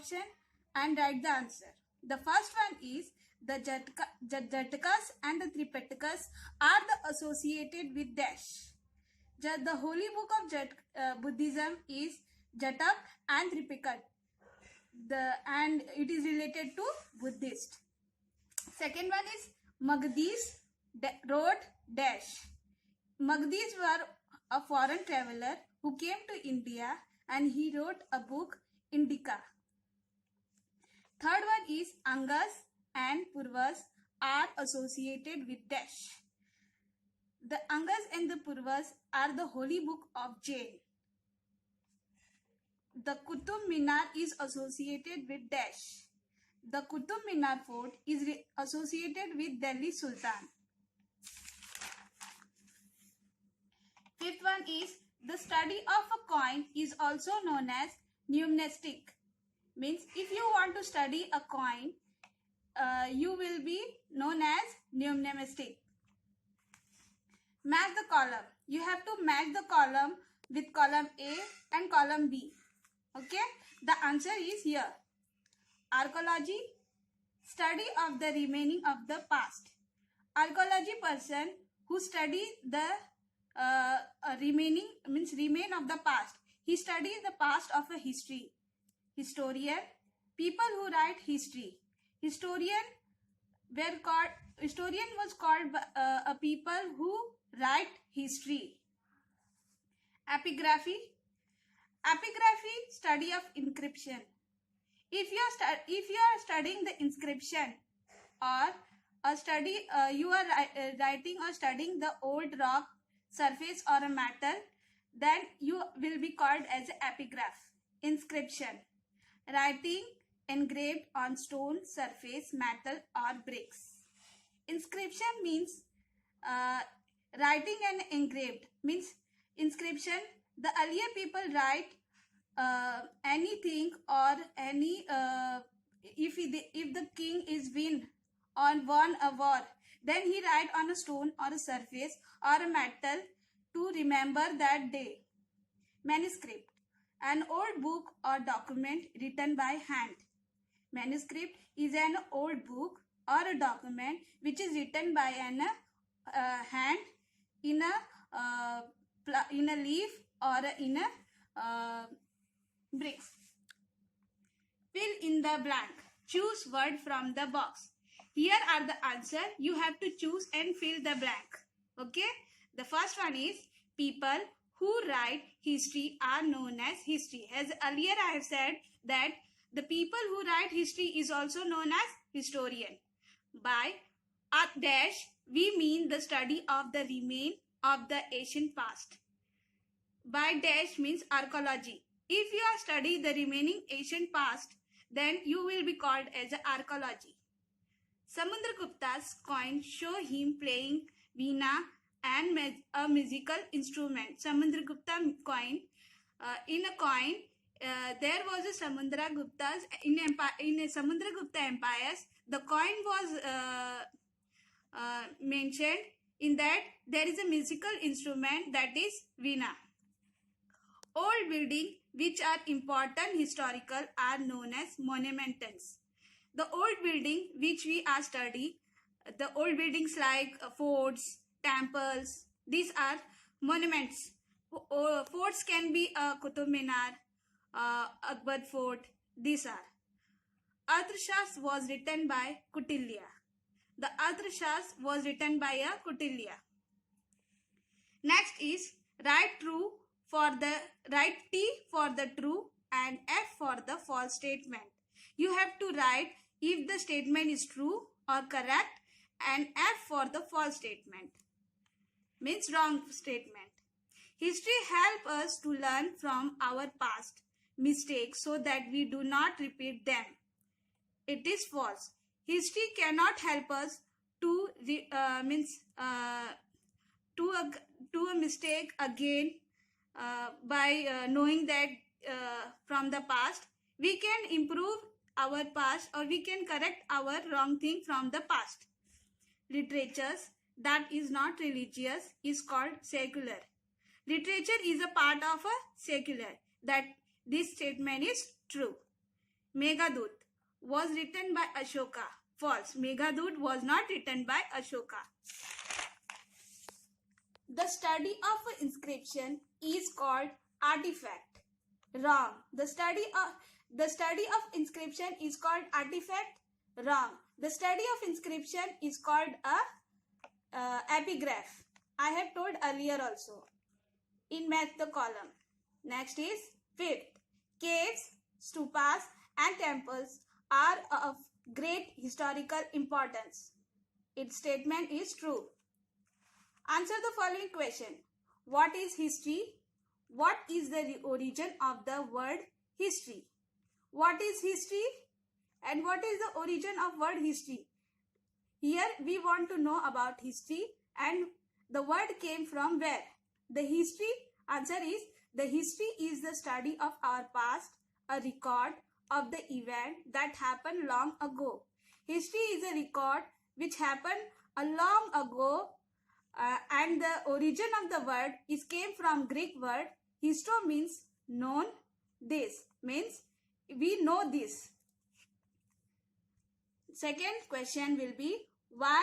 option and write the answer. The first one is the Jatakas and the Tripitakas are the associated with dash. The holy book of Buddhism is Jatak and Tripitaka. And it is related to Buddhist. Second one is Magdis wrote dash. Magdis were a foreign traveler who came to India and he wrote a book, Indica. Third one is Angas and Purvas are associated with dash. The Angas and the Purvas are the holy book of Jain. The Qutub Minar is associated with dash. The Qutub Minar fort is associated with Delhi Sultan. Fifth one is the study of a coin is also known as numismatic. Means if you want to study a coin, you will be known as numismatic. Match the column. You have to match the column with column A and column B. Okay, the answer is here. Archaeology, study of the remaining of the past. Archaeology person who study the remain of the past. He studies the past of a history. Historian, people who write history. Historian was called a people who write history. Epigraphy, study of inscription. If you are studying the inscription or you are writing or studying the old rock surface or a metal, then you will be called as an epigraph. Inscription, writing engraved on stone, surface, metal or bricks. Inscription means writing and engraved means inscription. The earlier people write anything or any if the king is won a war, then he write on a stone or a surface or a metal to remember that day. Manuscript, an old book or document written by hand. Manuscript is an old book or a document which is written by an hand in a leaf or in a bricks. Fill in the blank. Choose word from the box. Here are the answer. You have to choose and fill the blank. Okay. The first one is people who write history are known as history. As earlier I have said that the people who write history is also known as historian. By a dash, we mean the study of the remain of the ancient past. By dash means archaeology. If you are studying the remaining ancient past, then you will be called as archaeology. Samudragupta's coin show him playing veena and a musical instrument. Samudragupta coin, in a coin, there was a Samudragupta's in a Samudragupta empires. The coin was mentioned. In that there is a musical instrument, that is veena. Old buildings which are important historical are known as monuments. The old building which we are studying, the old buildings like forts, temples, these are monuments. Forts can be Qutub Minar, Akbar Fort, these are. Arthashastra was written by Kautilya. The Arthashastra was written by a Kautilya. Next is write T for the true and F for the false statement. You have to write if the statement is true or correct and F for the false statement. Means wrong statement. History helps us to learn from our past mistakes so that we do not repeat them. It is false. History cannot help us to do a mistake again by knowing that from the past. We can improve our past or we can correct our wrong thing from the past. Literatures that is not religious is called secular. Literature is a part of a secular. That this statement is true. Meghadoot was written by Ashoka. False. Meghadoot was not written by Ashoka. The study of inscription is called artifact. Wrong. The study of inscription is called artifact. Wrong. The study of inscription is called epigraph. I have told earlier also in match the column. Next is fifth. Caves, stupas and temples are of great historical importance. Its statement is true. Answer the following question. What is history? What is the origin of the word history? What is history? And what is the origin of word history? Here we want to know about history, and the word came from where? The history, answer is, the history is the study of our past, a record of the event that happened long ago. History is a record which happened a long ago, and the origin of the word is came from Greek word histo, means known. This means we know this. Second question will be, why